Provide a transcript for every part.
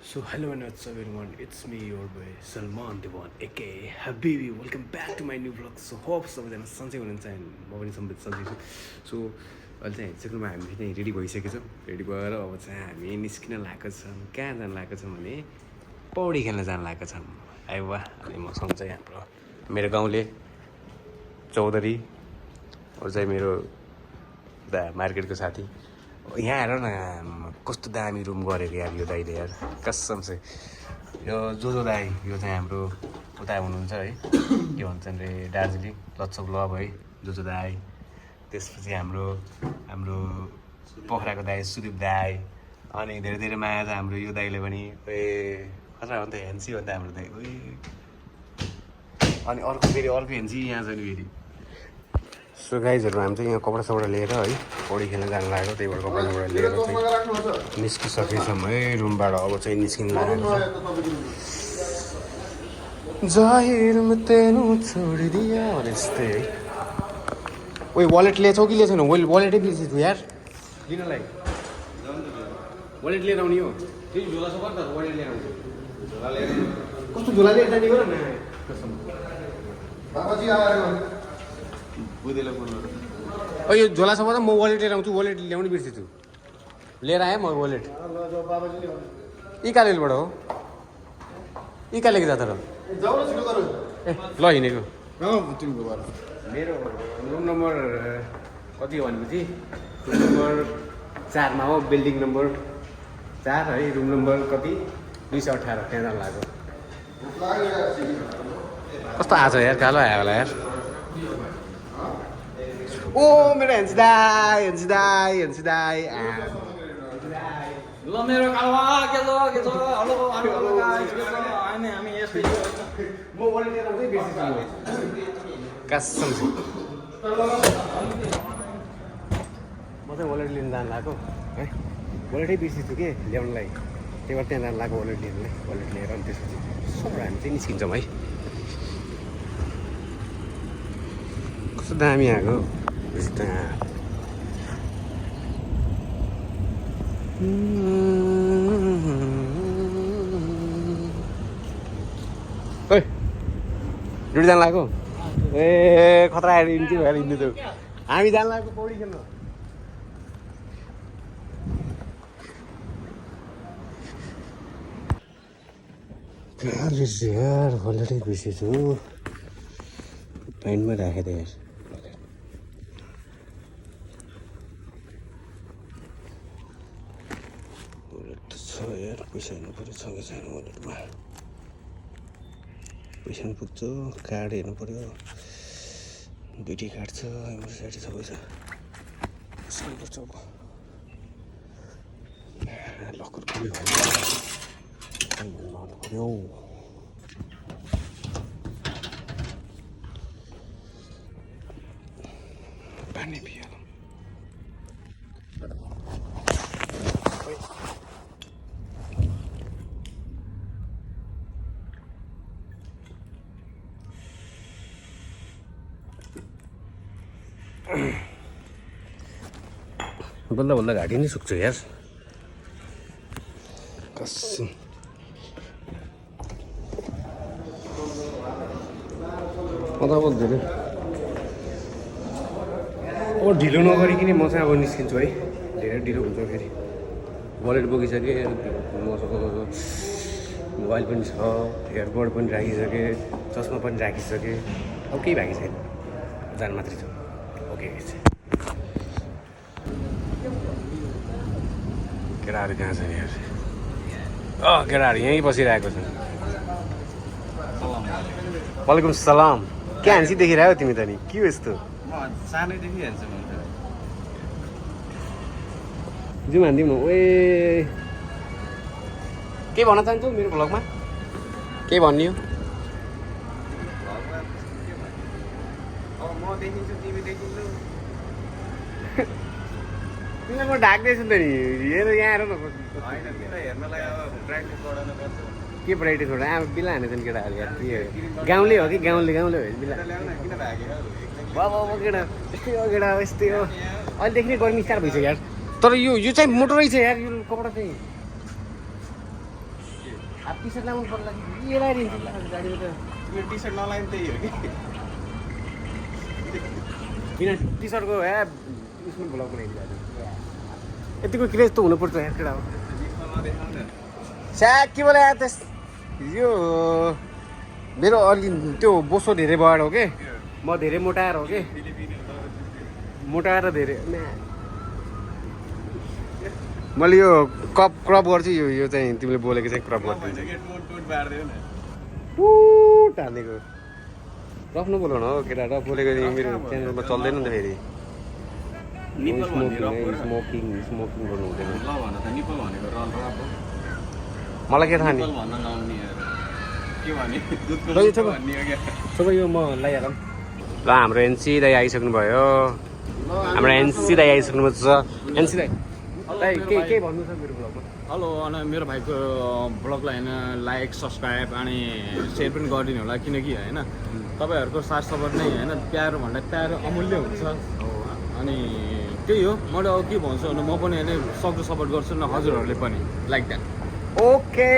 So hello and what's up everyone, it's me your boy Salman Devan aka Habibi. Welcome back to my new vlog. So hope सबैजना सन्चै हुनुहुन्छ and म पनि सन्चै छु. So अहिले चाहिँ हेरिसक्नुमा हामी चाहिँ रेडी भइसकेको छौँ. रेडी भएर अब चाहिँ हामी निस्किन लागेको छौँ. कहाँ जान लागेको छौँ भने पौडी खेल्न जान लागेको छौँ. आइ वाह. अनि मसँग चाहिँ हाम्रो मेरो गाउँले चौधरी अरू चाहिँ मेरो मार्केटको साथी. यहाँ हेर न कस्तो दामी रुम गरेको यार यो दाइले यार कसम चाहिँ. यो जो दाइ यो चाहिँ हाम्रो उता हुनुहुन्छ है, के भन्छन् रे, दार्जिलिङ लच्छक लभ है जो दाइ. त्यसपछि हाम्रो हाम्रो पोखराको दाइ सुदीप दाइ. अनि धेरै धेरै माया छ हाम्रो यो दाइले पनि. खतरा हो नि त, हेन्सी हो नि त हाम्रो दाइ. अनि अर्को हेन्सी यहाँ छ नि फेरि. सो गाइजहरू हामी चाहिँ यहाँ कपडा सपडा लिएर है पौडी खेल्न जानु लाग्यो. त्यही भएर कपडा सपडा लिएर चाहिँ निस्किसकेछौँ है रुमबाट. अब चाहिँ निस्किनु लागेको छ. जाहिर में तेनु छोडिदिया भने जस्तै है. ओइ वालेट लिएछौ कि लिएछौ? वालेटै बिर्सेछु यार लिनलाई. वालेट लिएर आउने हो. त्यही झोला छ त वालेट लिएर आउँछु. झोला लिएर कस्तो झोला लिएर जाने हो र कसम. बाबाजी आएर बुझेर बोल्नु. यो झोला छ त म वालेट लिएर आउँछु. वालेट ल्याउनु बिर्सेछु. लिएर आएँ म वालेट. इकालेलबाट हो. इकालेको जा तर ए ल हिँडेको. मेरो रुम नम्बर कति हो भनेपछि रुम नम्बर 4मा हो. बिल्डिङ नम्बर 4 है. रुम नम्बर कति 218. त्यहाँ जानु लाग्यो. कस्तो आएको छ यार, कालो आयो होला यार. ओ मेरो हेन्सी दाई ल मेरो कालवा के छ हेलो हेलो गाइस के छ हामी यसै म वालेट लिएर आउँदै बिर्सेछु कसम छ. म चाहिँ वालेट लिन जानु लाग्यो है. वालेटै बिर्सेछु के ल्याउनलाई. त्यही भएर त्यहाँ जानु लाग्यो वालेट लिनलाई. वालेट लिएर अनि त्यसपछि सबै हामी चाहिँ निस्किन्छौँ है. कस्तो दामी आएको ओइ ड्युटी जानु लाग्यो. ए खतरा आएर हिँड्छु भएर हिँड्नु त. हामी जानु लाग्यो पौडी खेल्न. कहाँ बिर्सेछु यार, वालेटै बिर्सेछु. प्यान्टमा राखेँ त यार. यार पैसा हेर्नु पऱ्यो छ कि छैन वालेटमा. पैसा पनि पुग्छ. कार्ड हेर्नु पऱ्यो. 2टी कार्ड छ. एमर्जेन्सी छ पैसा. यसो पर्छ अब. लकर पनि पऱ्यो. पानी पिया बल्ल बल्ल घाँटी नै सुक्छ यार कसम. अब धेरै अब ढिलो नगरिकन म चाहिँ अब निस्किन्छु है. धेरै ढिलो हुन्छ फेरि. वालेट बोकिसकेँ. मसँग मोबाइल पनि छ. एयरबड पनि राखिसकेँ. चस्मा पनि राखिसकेँ. अब केही बाँकी छैन. जान मात्रै छ. ओके केटाहरू कहाँ छ यार? केटाहरू यहीँ बसिरहेको छ. वालेकुम सलाम. के हान्सी देखिरहेको तिमी त नि? के हो यस्तो? सानैदेखि हेर्छु म त. जाउँ हान्दिउँ न. ओए के भन्न चाहन्छौ मेरो भ्लगमा? के भन्ने हो? अब म देखिन्छु तिमी देखिन्छु. तिमीलाई म ढाक्दैछु त नि. हेर यहाँ हेर न. होइन तिमीलाई हेर्नलाई अब प्र्याक्टिस गराउनु पर्छ. के प्राइटिस गर्दा अब बिला हानेछन् केटाहरू यार. के गाउँले हो कि गाउँले हो बिला. किन भाग्यो बाबा केटा यस्तै हो. केटा यस्तै हो. अहिलेदेखि नै गर्मी स्टार्ट भइसक्यो यार. तर यो चाहिँ मोटो रहेछ यार. यो कपडा चाहिँ अब टी सर्ट लाउनु पर्ला कि के लगाइदिन्छु गाडीमा त यो टी सर्ट नलाइन त्यही हो कि बिना टी सर्टको उसमा भ्लग बनाइदिन्छ यतिको क्रेज त हुनुपर्छ यार केटा हो स्याक के बोला त्यस यो मेरो अलि त्यो बोसो धेरै बढेर हो कि म धेरै मोटाएर हो कि मोटाएर धेरै मैले यो क्रप गर्छु यो चाहिँ तिमीले बोलेको चाहिँ क्रप गरिदिन्छ हालेको रफ नबोलाउन हो केटा रफ बोलेको मेरो च्यानलमा चल्दैन नि त फेरि स्मोकिङ गर्नु हुँदैन मलाई के थाहा नि सबै यो म लगाइहालौँ ल हाम्रो एनसी दाइ आइसक्नु भयो हाम्रो एनसी दाइ आइसक्नु छ एनसी दाइ के भन्नु छ मेरो ब्लगमा हेलो अनि मेरो भाइको ब्लगलाई होइन लाइक सब्सक्राइब अनि सेयर पनि गरिदिनु होला किनकि होइन तपाईँहरूको साथ सपोर्ट नै होइन प्यारो भन्दा प्यारो अमूल्य हुन्छ अनि त्यही हो मैले अब के भन्छु भने म पनि होइन सक्दो सपोर्ट गर्छु न हजुरहरूले पनि लाइक द्याट ओके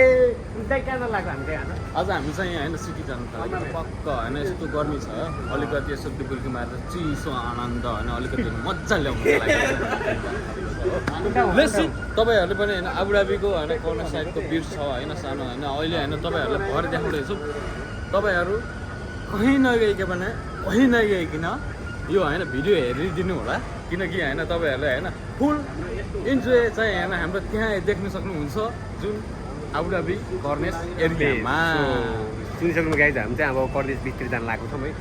कहाँ लाग्छ हामी चाहिँ आज हामी चाहिँ होइन सिटी जानु त पक्क होइन यस्तो गर्मी छ अलिकति यसो डुबुल्की मारेर चिसो आनन्द होइन अलिकति मजा ल्याउनु लागि तपाईँहरूले पनि होइन आबुधाबीको होइन कर्नर साइडको बिच छ होइन सानो होइन अहिले होइन तपाईँहरूलाई भर देखाउँदैछु तपाईँहरू कहीँ नगइकन यो होइन भिडियो हेरिदिनु होला किनकि होइन तपाईँहरूले होइन फुल इन्जोय चाहिँ होइन हाम्रो त्यहाँ देख्न सक्नुहुन्छ जुन आबुधाबी कर्नेस एरियामा सुनिसक्नु गाइज हामी चाहिँ अब कर्नेस बिचतिर जानु लागेको छौँ है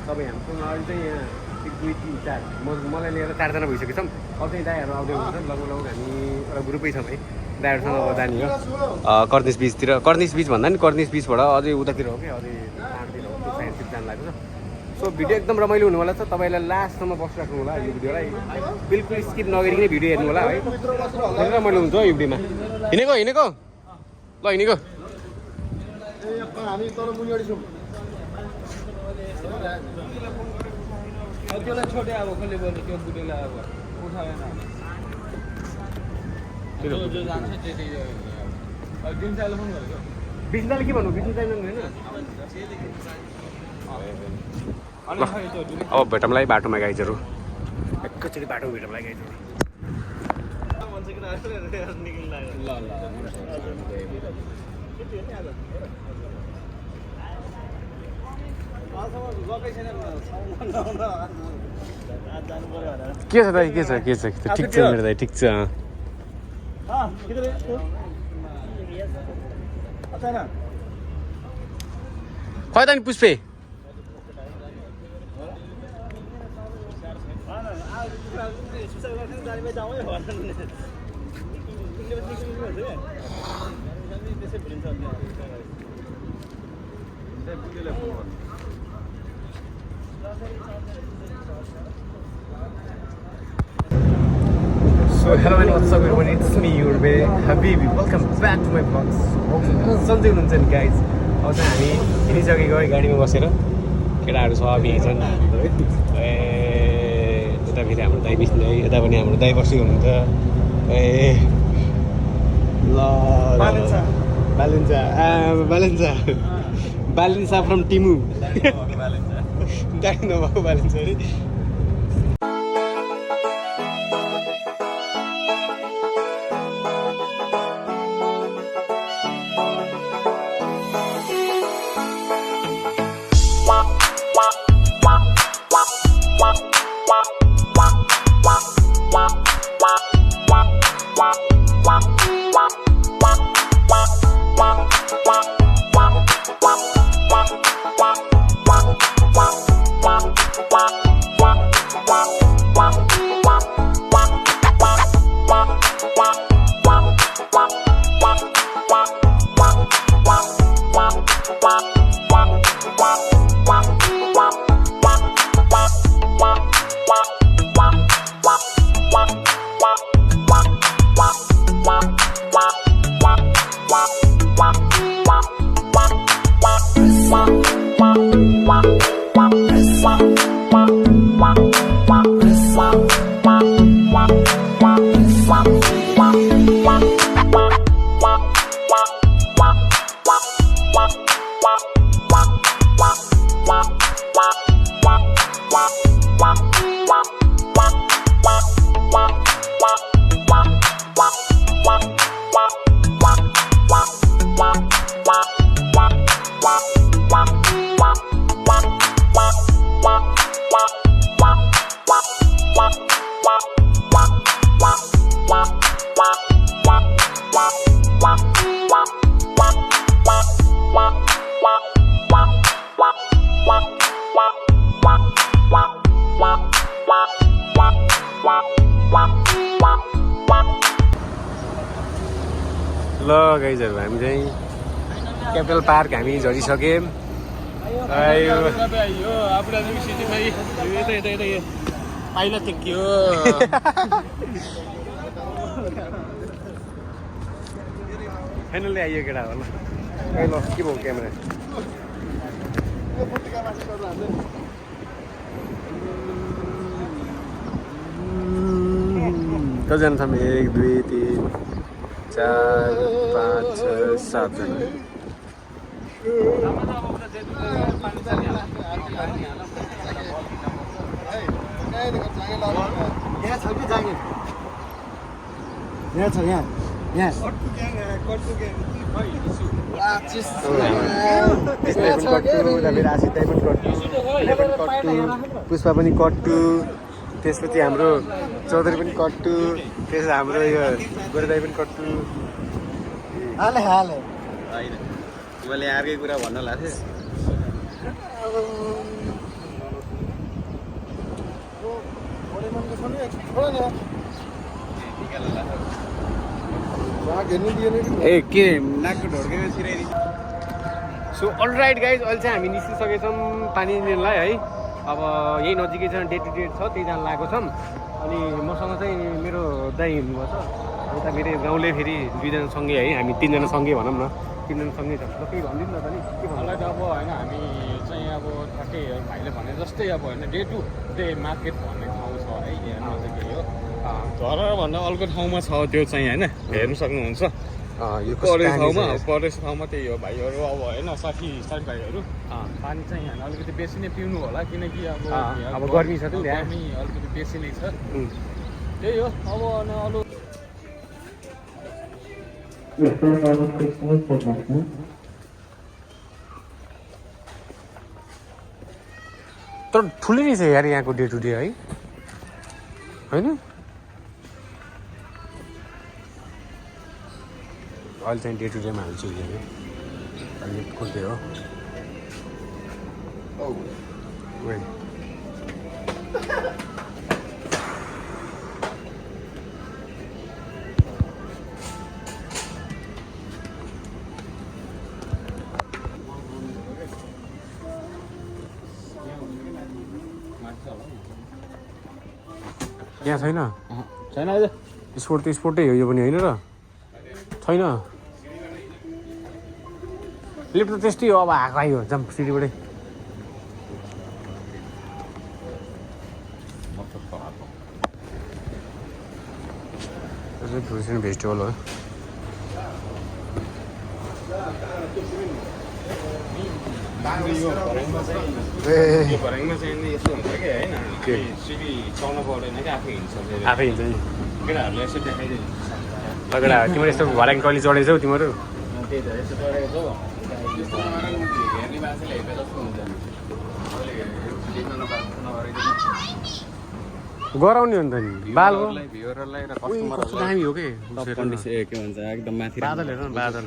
तपाईँ हामीसँग अहिले चाहिँ यहाँ 1 2 3 4 मलाई लिएर 4 जना भइसकेको छौँ अब चाहिँ दाइहरू आउँदै हुनुहुन्छ लगभग हामी एउटा ग्रुपै छौँ है दाइहरूसँग अब जाने हो कर्नेस बिचतिर कर्नेस बिच भन्दा नि कर्नेस बिचबाट अझै उतातिर हो कि अझै टाढोतिर हो त्यो साइडतिर जानु लागेको छ सो भिडियो एकदम रमाइलो हुनुवाला छ तपाईँलाई लास्टसम्म बसिराख्नु होला यो भिडियोलाई बिल्कुल स्किप नगरिकन भिडियो हेर्नु होला है रमाइलो हुन्छ यो भिडियोमा हिँडेको ल हिँडेको हामी तर मुनि छौँ त्यसलाई छोटे अब कसले बोल्यो त्यो बुढीलाई अब उठाएन जो जान्छ त्यति दिनसाले फोन गरेको बिचदाले के भन्नु बिचदाले होइन अब भेटौँलाई बाटोमा गाइजहरू एकैचोटि बाटोमा भेटौँलाई गाइजहरू के छ दाइ के छ ठिक छ मेरो दाइ ठिक छ खै त नि पुष्पे So hello and what's up everyone, it's me your boy Habibi. Welcome back to my vlog. सन्चै हुनुहुन्छ नि गाइज अब चाहिँ हामी हिँडिसकेको है गाडीमा बसेर केटाहरू छ अब यहीँ छन् ए उता फेरि हाम्रो दाइ बिच्नु है यता पनि हाम्रो दाइ बसेको हुनुहुन्छ ए ल बालेन्सा फ्रम टिमु दाइ नभएको बालेन्सा अरे ल गाइजहरू हामी चाहिँ क्यापिटल पार्क हामी झरिसक्यौँ पाइला थियो फाइनल्ली आइयो केटा हो ल के भयो क्यामेरा कतिजना छ 1 2 3 4 5 6 7 जना यहाँ छ कि जागिर यहाँ छ यहाँ पुष्पा पनि कट्टु त्यसपछि हाम्रो चौधरी पनि कट्टु त्यसपछि हाम्रो यो गोरेदाई पनि कट्टु हाले हाले होइन मैले अर्कै कुरा भन्न लाग्थेँ ए के नाकको ढोड्केको छिराइदिन्छ सो अलराइट गाइज अहिले चाहिँ हामी निस्किसकेछौँ पानी लिनलाई है अब यही नजिकै छ डेट छ त्यही जान लागेको छौँ अनि मसँग चाहिँ मेरो दाइ हुनुभएको छ उता मेरो गाउँले फेरि 2 जना सँगै है हामी 3 जना सँगै भनौँ न 3 जना सँगै छ ल केही भनिदिनु न त नि के भन्नु मलाई त अब होइन हामी चाहिँ अब ठ्याक्कै भाइले भने जस्तै अब होइन डे टु डे मार्केट भन्ने ठाउँ छ है यहाँ नजिकै हो झरभन्दा अर्को ठाउँमा छ त्यो चाहिँ होइन हेर्नु सक्नुहुन्छ यो परेस ठाउँमा त्यही हो भाइहरू अब होइन साथी भाइहरू पानी चाहिँ यहाँ अलिकति बेसी नै पिउनु होला किनकि अब गर्मी छ त गर्मी अलिकति बेसी नै छ त्यही हो अब अरू तर ठुलै नै छ यार यहाँको डे टु डे है होइन अहिले चाहिँ डे टु डेमा हामी चिरियो अहिले कुन चाहिँ हो यहाँ छैन छैन स्पोर्ट त स्पोर्टै हो यो पनि होइन र छैन लिफ्ट त त्यस्तै हो अब आएको आयो जाम सिटीबाटै टुरिस्ट फेस्टिभल हो भर्याङमा चाहिँ यस्तो हुन्छ कि होइन सिडी चल्नु पर्दैन कि आफै हिँड्छ आफै हिँड्छ नि केटाहरूले यसो देखाइदिनु केटा तिमीहरू यस्तो भर्याङ टली चढेछौ तिमीहरू त्यही त यस्तो चढेको छ त्यस्तो हेर्ने मान्छेले हेर्दा जस्तो हुन्छ गराउने हो नि त नि बाल भ्युअरलाई र कस्तो दामी हो कि के भन्छ एकदम माथि बादल हेर न बादल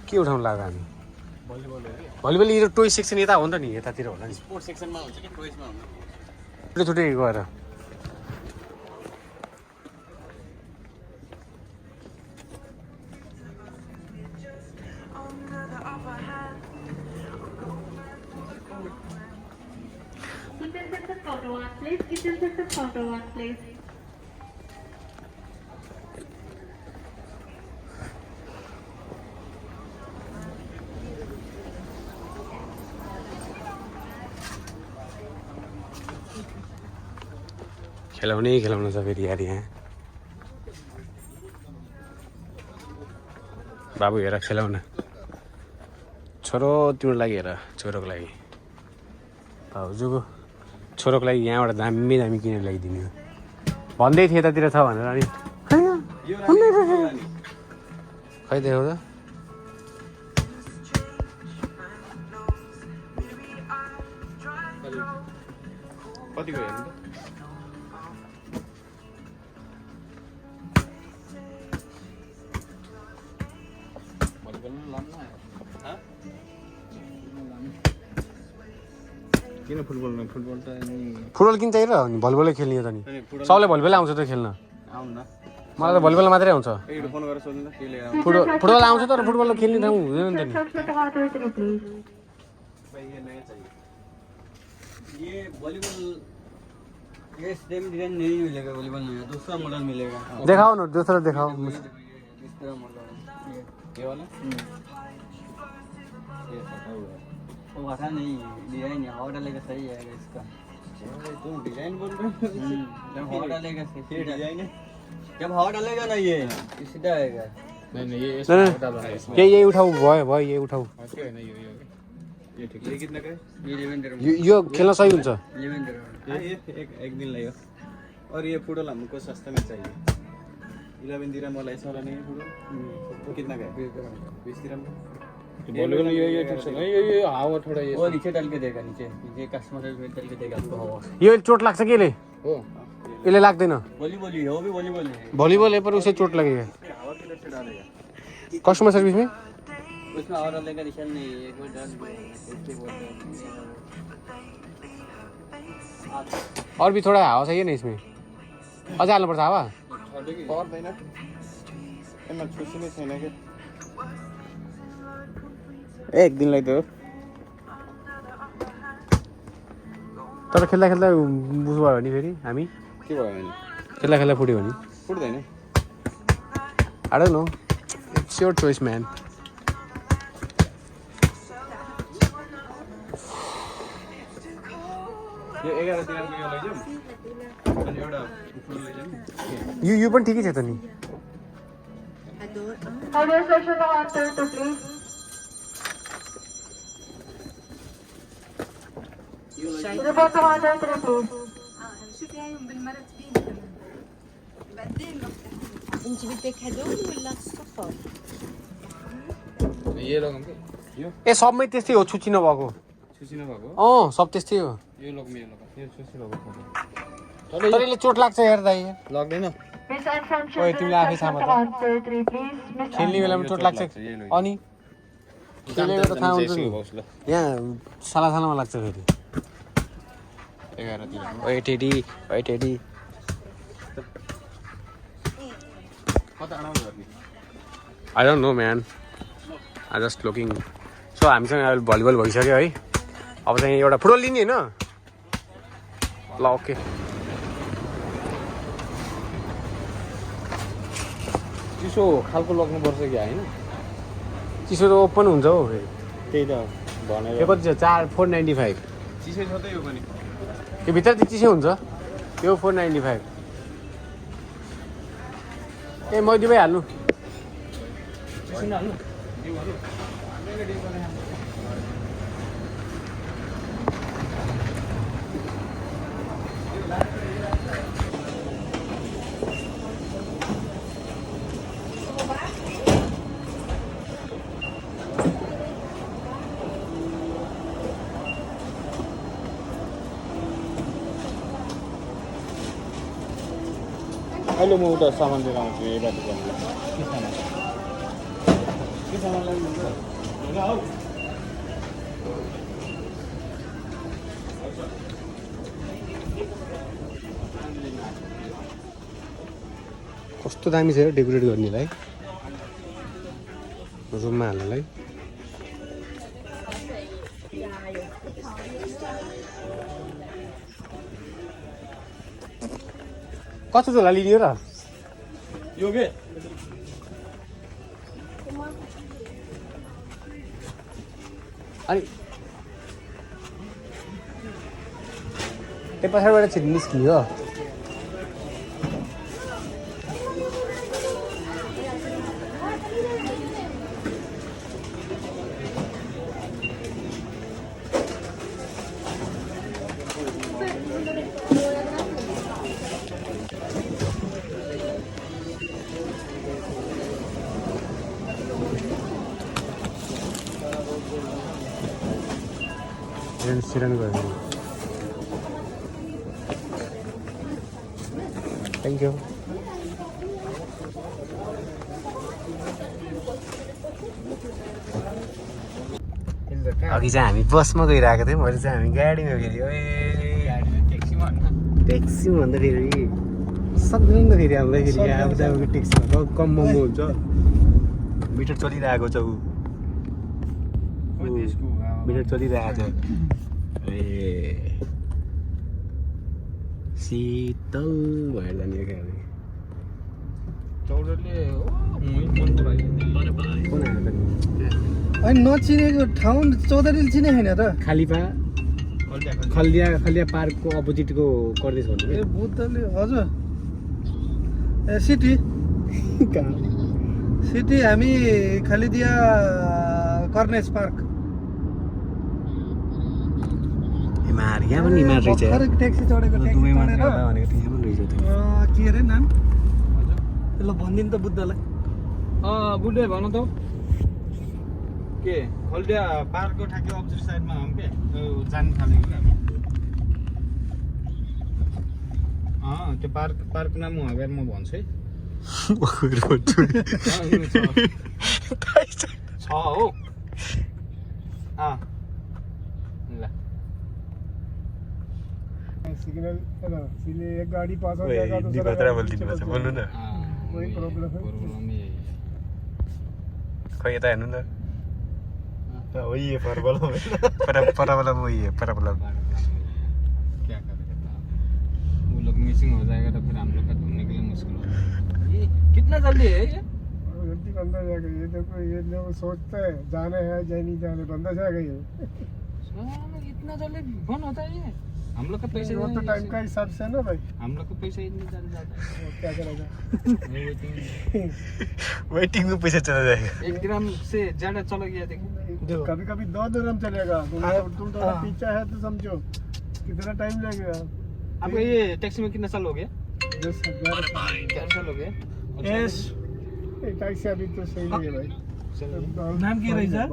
के उठाउनु लाग्यो हामी भलिबल यो टोय सेक्सन यता हो नि त नि यतातिर होला नि स्पोर्ट्स सेक्सनमा हुन्छ कि टोयजमा हुन्छ छुट्टै छुट्टै गएर Photo one, please. खेलाउनै खेलाउनु छ फेरि यार यहाँ बाबु हेर खेलाउन छोरो तिम्रो लागि हेर छोरोको लागि भाउजूको छोरोको लागि यहाँबाट दामी दामी किनेर ल्याइदिने हो भन्दै थिएँ यतातिर छ भनेर अनि खै देखाउ त कतिको हेर्नु त किन फुटबल फुटबल त फुटबल किन चाहिएर नि भलिबलै खेल्ने हो त नि सबले भलिबलै आउँछ त खेल्न आउनु न मलाई त भलिबल मात्रै आउँछ एकचोटि फोन गरेर सोध्नु त के लिएर फुटबल आउँछ तर फुटबल खेल्ने ठाउँ हुँदैन नि त नि ये वॉलीबॉल ये सेम डिजाइन नहीं मिलेगा वॉलीबॉल में दूसरा मॉडल मिलेगा देखाओ न दूसरा देखाओ दूसरा मॉडल ये वाला ये फटा हुआ है वो वैसा नहीं डिजाइन है हवा डालेगा सही है इसका तुम डिजाइन बोल रहे हो जब हवा डालेगा ये सही डिजाइन है जब हवा डालेगा ना ये सीधा आएगा नहीं नहीं ये नहीं, यही उठाऊ भयो भयो यही उठाऊ अच्छा है नहीं ये ठीक है ये कितना का है ये 11 dirham यो खेल्न सही हुन्छ 11 dirham ये एक दिन लगे और ये फुटबॉल हमको सस्ता में चाहिए 11 दिरहम वाला ऐसा वाला नहीं है फुटबॉल वो कितना का है 20 दिरहम का भलिबल यो ठिक छ यो हावा थोडा वो नीचे डाल के देगा नीचे कस्टमर में डाल के देगा आपको हवा यो चोट लाग्छ के ले हो यसले लाग्दैन वॉलीबॉल ही है वो भी वॉलीबॉल है भलिबल है पर उसे चोट लगेगा हवा किधर से डालेगा कस्टमर सर्विस में उसमें हवा डालने का निशान नहीं है एक बार डाल दो इसके बोलते हैं और भी थोड़ा हावा चाहिए ना इसमें अझ हाल्नुपर्छ हावा पर्दैन एमा खुसी नै छैन के एक दिनलाई त तर खेल्दा खेल्दा बुझ भयो भने फेरि हामी के भयो भने खेल्दा खेल्दा फुट्यो भने फुट्दैन I don't know. It's your choice, man. यो 11 दिनको यो लैजाउँ अनि एउटा फुल लैजाउँ यो पनि ठिकै छ त नि Order section 132, please. Report to 133, please. شوفي هايهم بالمرة بينا كمان بعدين انت بدك هدول ولا الصفر؟ ये लगाउँ के यो ए सबमै त्यस्तै हो छुची नभएको छुसी नभएको सब त्यस्तै हो यो लगाउँ यो लगाउँ यो छुसी लगाउँ तर यसले चोट लाग्छ हेर दाइ लाग्दैन Miss Assumption, ओए तिमीले आफै section छाम त 133, please. Miss खेल्ने बेलामा चोट लाग्छ अनि खेलेको त थाहा हुन्छ नि यहाँ साला सालामा लाग्छ फेरि 11 दिन ओए टेडी कता आउनु गर्ने I don't know man I just looking so हामीसँग अहिले भलिबल भइसक्यो है अब चाहिँ एउटा फुटबल लिने होइन ल ओके चिसो खालको लग्नुपर्छ कि होइन चिसो त ओपन हुन्छ हौ फेरि त्यही त भनेर यो कति छ 495 चिसो छ त यो पनि यो भित्र चाहिँ चिसो हुन्छ यो 495 ए मैदी भइहाल्नु चिसो नहाल्नु यो हाल्नु अहिले म उता सामान लिएर आउँछु यही बाटो जानु के सामान लाग्नुहुन्छ होइन हौ कस्तो दामी छ डेकोरेट गर्नेलाई रुममा हाल्नलाई कस्तो झोला लिने हो र यो के अनि त्यो पछाडिबाट छिर्नु निस्कियो सिरान गयो थ्याङ्क यू अघि चाहिँ हामी बसमा गइरहेको थियौँ अहिले चाहिँ हामी गाडीमा फेरि ट्याक्सीमा भन्दा फेरि सक्दैन नि त फेरि हामीलाई फेरि अब तपाईँको ट्याक्सीमा कम महँगो हुन्छ मिटर चलिरहेको छ ऊ मिटर चलिरहेको छ ए शीतल भएर जाने कुन आयो अनि नचिनेको ठाउँ चौधरीले चिने छैन त खालिपा खलिया पार्कको अपोजिटको गर्दैछ भन्नु ए बुद्धले हजुर ए सिटी सिटी हामी खालिदिया कर्नेस पार्क हिमार यहाँ पनि हिमार रहेछ भर्खरै ट्याक्सी चढेको ट्याक्सी दुबईमा चढेर भनेको थियो यहाँ पनि रहेछ त्यो के अरे नाम ल भनिदिनु त बुद्धलाई बुढे भन त के खल्डिया पार्कको ठ्याक्कै अपोजिट साइडमा हौँ के जानु थालेको क्या त्यो पार्कको नाम अगाडि म भन्छु है छ हो ल सिग्नल एक गाडी पास हो निकतरा बोलिदिनु पर्छ बोल्नु न कोही प्रब्लम खै यता हेर्नु न वही है परबला परबला वही है परबला क्या करेगा वो लोग मिसिंग हो जाएगा तो फिर हम लोग का ढूंढने के लिए मुश्किल होगा ये कितना जल्दी है ये जल्दी बंदा जाएगा ये देखो ये लोग सोचते हैं जाने हैं या नहीं जाने बंदा जाएगा ये इतना जल्दी बंद होता है ये हम लोग का पैसे वो तो टाइम का हिसाब से ना भाई हम लोग को पैसा ही नहीं चल जाता है क्या करेगा वेटिंग में पैसा चला जाएगा 1 ग्राम से ज्यादा चला गया देखो कभी कभी 2 ग्राम चलेगा तुम थोड़ा पीछा है तो समझो कितना टाइम लगेगा आपको ये टैक्सी में कितना साल हो गया 10,000 क्या साल हो गया यस टैक्सी अभी तो सही है भाई नाम के रही सर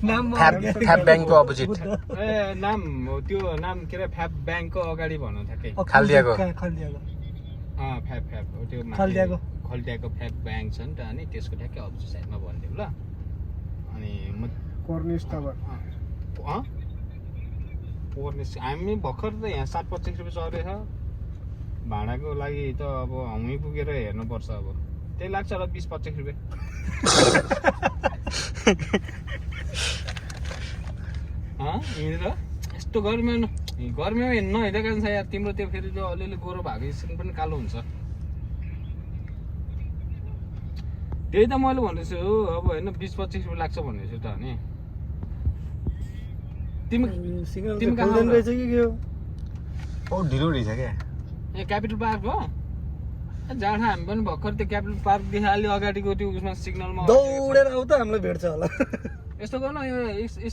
नाम फ्याब बैंकको अपोजिट ए नाम हो त्यो नाम के रे फ्याब बैंकको अगाडि भन्नु ठ्याक्कै खालिदिएको फ्याब हो त्यो खल्टियाको फ्याब बैंक छ नि त अनि त्यसको ठ्याक्कै अपोजिट साइडमा भनिदिउँ ल अनि म कर्निस टावर कोर्निस हामी भर्खर त यहाँ 7-25 रुपियाँ चढेछ भाडाको लागि त अब हामी पुगेर हेर्नुपर्छ अब त्यही लाग्छ होला 20-25 रुपियाँ हिँडेर यस्तो गर्मीमा नहिँडेको छ यार तिम्रो त्यो फेरि त्यो अलिअलि गोरो भएको स्किन पनि कालो हुन्छ त्यही त मैले भन्दैछु अब होइन 20-25 रुपियाँ लाग्छ भन्दैछु त अनि तिमी कहाँ रहेछ कि के हो ओ ढिलो रहेछ क्या ए क्यापिटल पार्क हो जाँड हामी पनि भर्खर त्यो क्यापिटल पार्कदेखि अलि अगाडिको त्यो उसमा सिग्नलमा दौडेर आऊ त हामीलाई भेट्छ होला यस्तो गर्न यो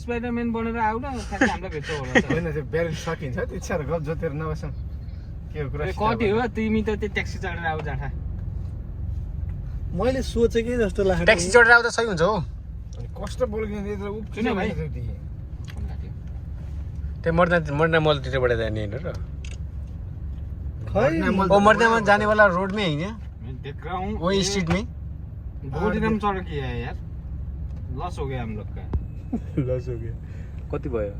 स्पाइडरम्यान बनेर आऊ न ठ्याक्कै हामीलाई भेट्छ होला होइन त्यो ब्यालेन्स सकिन्छ त्यतिखेर गफ जोतेर नबसौँ के हो कुरा कति हो तिमी त त्यो ट्याक्सी चढेर आऊ जाँडा मैले सोचेकै जस्तो लाग्छ ट्याक्सी चढेर आउँदा सही हुन्छ हो कस्तो बोल्किँदै सुन भाइ त्यो मर्ना मलतिरबाट जाने होइन र खै ओ मर्नामा जाने वाला रोड में है क्या देख रहा हूँ वही स्ट्रीट में 2 दिन चढ़ किया है यार लॉस हो गया हम लोग का लस हो गया कति भयो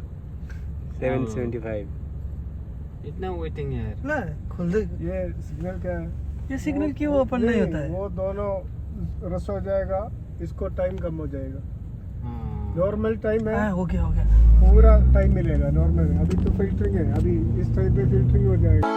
775 इतना वेटिंग है यार ना खोल दे ये सिग्नल क्या है ये सिग्नल क्यों ओपन नहीं होता है वो दोनों रस हो जाएगा इसको टाइम कम हो जाएगा नॉर्मल टाइम है हो गया पूरा टाइम मिलेगा नॉर्मल अभी तो फिल्टरिंग है अभी इस टाइम पे फिल्टरिंग हो जाएगा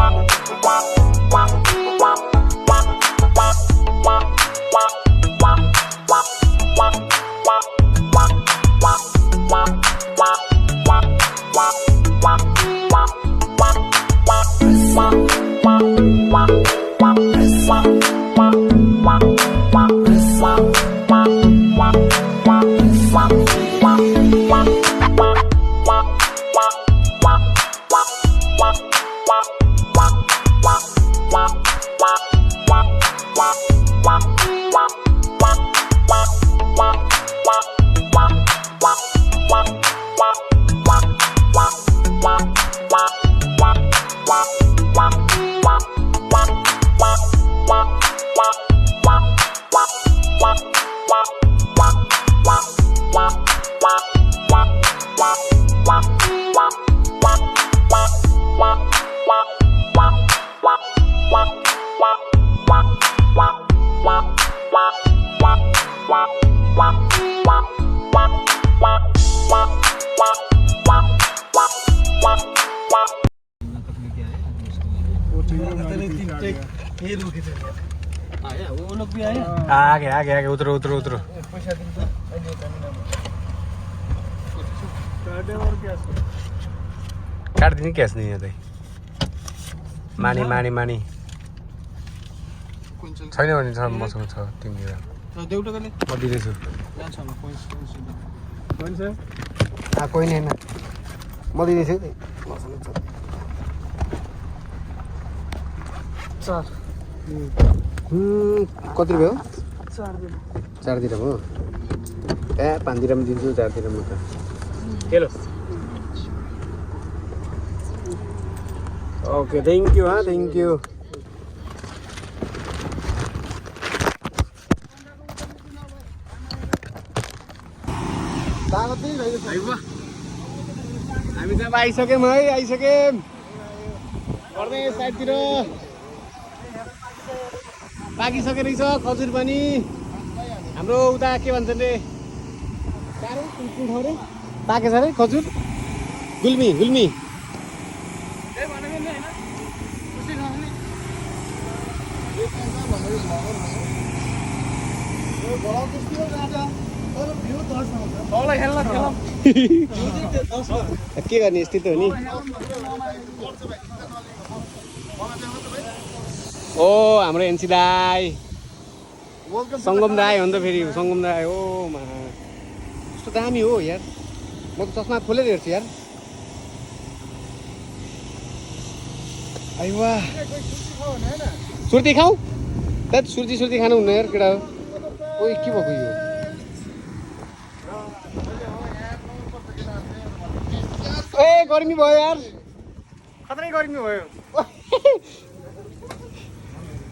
Wow. वो लोग भी आए आगे आगे आगे उतरो उतरो उतरो काटिदिने क्यास नि यहाँ चाहिँ मानी मानी मानी छैन भने छ मसँग छ 3 ग्राम म दिँदैछु कोही नि होइन म दिँदैछु मसँग छ कति रुपियाँ हो 4 दिरहम हो 5 दिरहम दिन्छु 4 दिरहम त hello okay thank you thank you हामी त आइसक्यौँ है आइसक्यौँ पर्दै साइडतिर पाकिसकेको रहेछ खजुर पनि हाम्रो उता के भन्छ रे कुन ठाउँ रे पाकेछ रे खजुर गुल्मी गुल्मी के गर्ने यस्तै त हो नि ओ हाम्रो एनसी दाई सङ्गम दाई हो नि त फेरि सङ्गम दाई ओ मा कस्तो दामी हो यार म त चस्मा खोलेर हेर्छु यार आइवा सुर्ती खाऊ त्यही सुर्ती सुर्ती खानु हुन्न यार केटा हो ओइ के भएको यो ए गर्मी भयो यार खतरै गर्मी भयो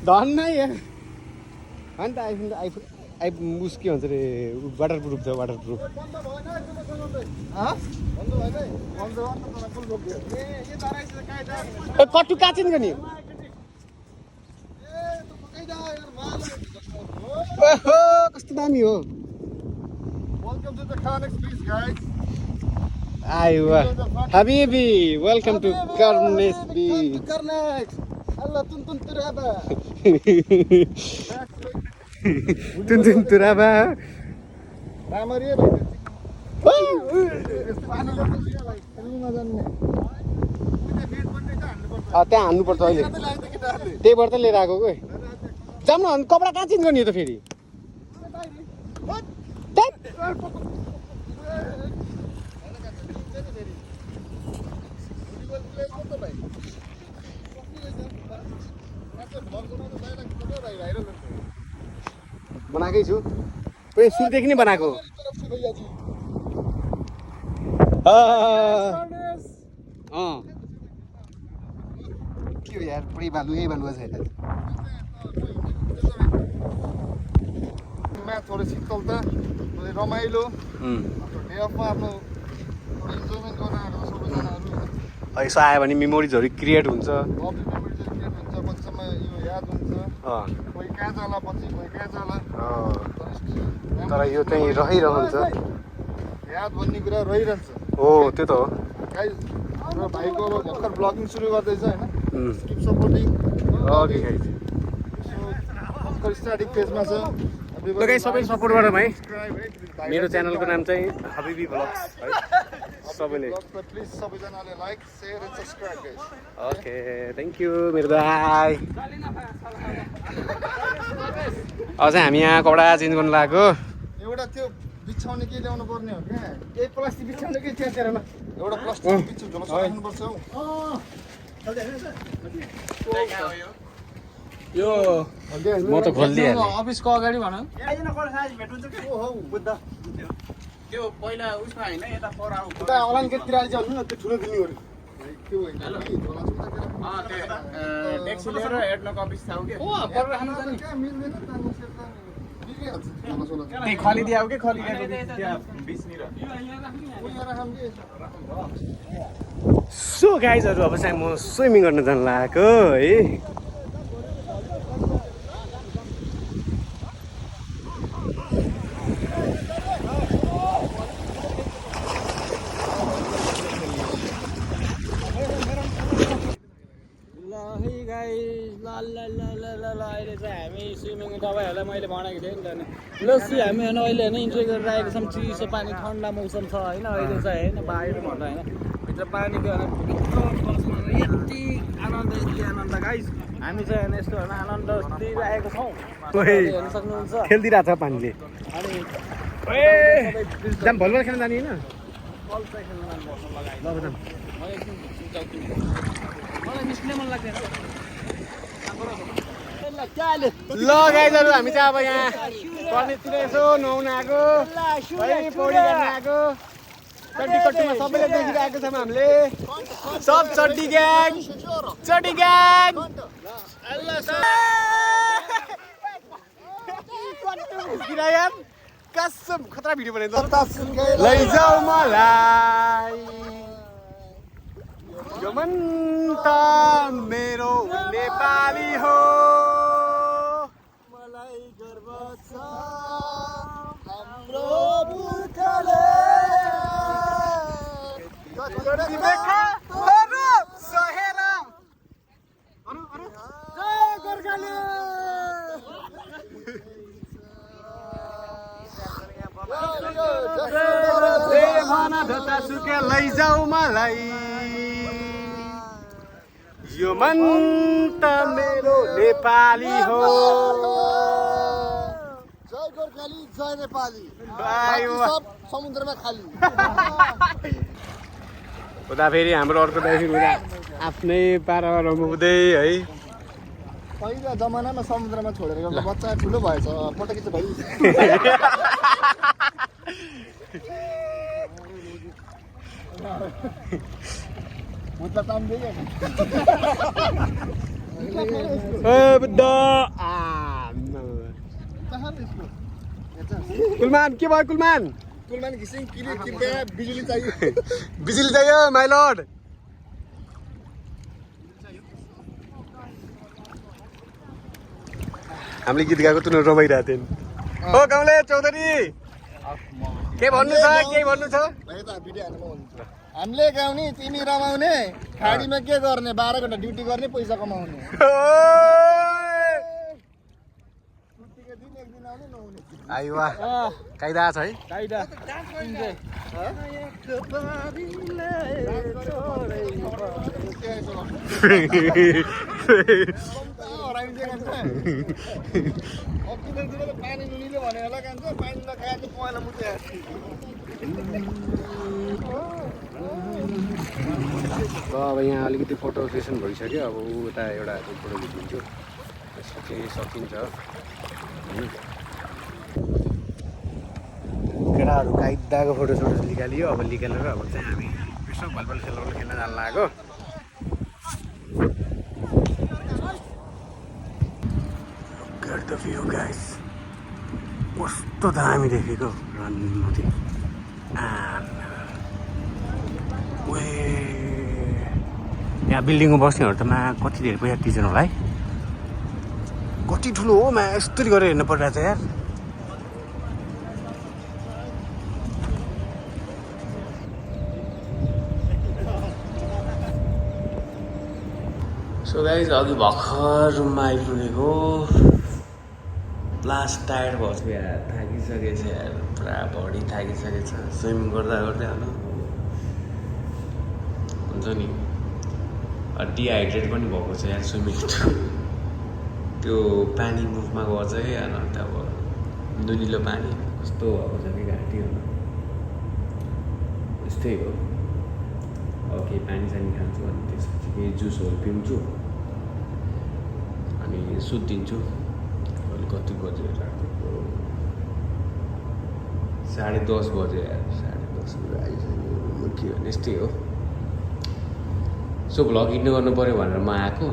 धन्न यार होइन त आइफोन उस के भन्छ अरे वाटर प्रुफ छ वाटर प्रुफ कट्टु काचिन्छ नि कस्तो दामी हो आइवा हबिबी वेलकम टु कर्नेस बीच तुन तुराबा त्यहाँ हान्नुपर्छ अहिले त्यहीबाट त लिएर आएको कोही जाऊँ न कपडा कहाँ चेन्ज गर्ने हो त फेरि बनाएकै छु सुरुदेखि नै बनाएको के हो यार पुरै बालु यही बालुवा छ यता थोरै शीतलता थोरै रमाइलो डे अफमा आफ्नो इन्जोयमेन्ट गर्न आएको सबैजनाहरू यसो आयो भने मेमोरिजहरू क्रिएट हुन्छ पछिसम्म यो याद हुन्छ कोही कहाँ जाला पछि कोही कहाँ जाला तर यो चाहिँ रहिरहन्छ याद भन्ने कुरा रहिरहन्छ हो त्यो त हो गाइस हाम्रो भाइको अब भर्खर ब्लगिङ सुरु गर्दैछ होइन किप सपोर्टिङ ओके गाइस भर्खर स्टार्टिङ फेजमा छ ल गाइस सबै सपोर्ट गरौँ है मेरो च्यानलको नाम चाहिँ हबिबी भ्लग्स है सबैले प्लिज सबैजनाले like share and subscribe guys okay thank you मेरो दाई अब चाहिँ हामी यहाँ कपडा चेन्ज गर्नु लागेको एउटा त्यो बिछाउने के ल्याउनु पर्ने हो क्या यही प्लास्टिक बिछाउने के त्यहाँ तेरेमा एउटा प्लास्टिक बिछाउ झोला राख्नुपर्छ हौ यो म त खोलिदिइहालेँ अफिसको अगाडि भन त्यो पहिला उसमा होइन यता पर आऊ उता अलाइन गेटतिर आइज भन्नु न त्यो ठुलो बिल्डिङहरू त्यो होइन कि झोला ट्याक्सी लिएर हेर्नको अफिस थाउ के ओ पर हामी जाने त्यही खलिदिया हो कि खलिदिएको त्यहाँ बिचनिर सो गाइजहरू अब चाहिँ म स्विमिङ गर्न जानु लागेको है अहिले चाहिँ हामी स्विमिङ तपाईँहरूलाई मैले भनेको थिएँ नि त लस्सी हामी होइन अहिले होइन इन्जोय गरेर आएको छौँ चिसो पानी ठन्डा मौसम छ होइन अहिले चाहिँ होइन बाहिर भन्दा होइन भित्र पानीको यति आनन्द गाइस हामी चाहिँ होइन यस्तो होइन आनन्द लिइरहेको छौँ हेर्न सक्नुहुन्छ खेलिदिरहेको छ पानीले अनि भलिबल खेल्न जाने होइन बल चाहिँ खेल्न जानुपर्छ लगाएर मलाई एकछिन मलाई निस्किनै मन लाग्दैन ल गाइजहरू हामी चाहिँ अब यहाँ कलेजतिर यसो नुहाउन आएको है पौडी गर्न आएको चड्डी कट्टीमा सबैले देखिरहेको छौँ हामीले सब चड्डी ग्याङ कसम खतरा भिडियो बनाइदिन्छ लैजाऊ मलाई यो मन त मेरो नेपाली हो मलाई गर्व छ हाम्रो पुर्खाले सहेर गोर्खाली लैजाऊ मलाई यो मन त मेरो नेपाली हो जय गोर्खाली जय नेपाली समुद्रमा खाली उता फेरि हाम्रो अर्को दाइ उता आफ्नै पारामा रमाउँदै है पहिला जमानामा समुद्रमा छोडेर गएको बच्चा ठुलो भएछ पटकी चाहिँ भाइ मुद्दा ताम दिए कुलमान के भयो कुलमान कुलमान घिसिङ किले किपे बिजुली चाहियो बिजुली चाहियो माइ लर्ड हामीले गीत गाएको तुन रमाइरहेको थियौँ हो गाउँले चौधरी के भन्नु छ हामीले गाउने तिमी रमाउने खाडीमा के गर्ने 12 घण्टा ड्युटी गर्ने पैसा कमाउने आइवा काइदा छ है काइदा पानी नुनिले भने होला कान्छ पानी नखाएर पहेँला मुत्या अब यहाँ अलिकति फोटो सेसन भइसक्यो अब उता एउटा फोटो खिचिदिन्छु सकिन्छ केटाहरू काइदाको फोटोसोटो निकालियो अब निकालेर अब चाहिँ हामी यसो भलिबल खेल्न जानु लागेको Look at the view guys कस्तो दामी देखेको रनमती यहाँ बिल्डिङमा बस्नेहरू त कति धेरै पैसा तिर्छन् होला है कति ठुलो हो यस्तरी गरेर हेर्नु परिरहेको छ यार सो गाइज अघि भर्खर रुममा आइपुगेको लास्ट टायर्ड भएको छु यार थाकिसकेछ यार पुरा बडी थाकिसकेछ स्विमिङ गर्दा गर्दै होइन हुन्छ नि डिहाइड्रेट पनि भएको छ यार स्विमिङ त्यो पानी मुखमा गर्छ कि अन्त अब नुनिलो पानी कस्तो भएको छ कि घाँटी होइन यस्तै हो अब केही पानी सानी खान्छु अनि त्यसपछि केही जुसहरू पिउँछु अनि सुत्दिन्छु अहिले कति बज्यो रातको 10:30 बज्यो यार 10:30 आइसक्यो के भने यस्तै हो सो भ्लग हिँड्नु गर्नु पऱ्यो भनेर म आएको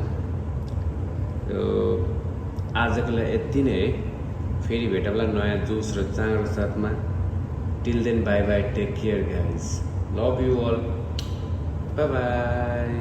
आजको लागि यति नै है फेरि भेटौँला नयाँ जोस र चाँडो साथमा till then bye bye take care guys love you all bye by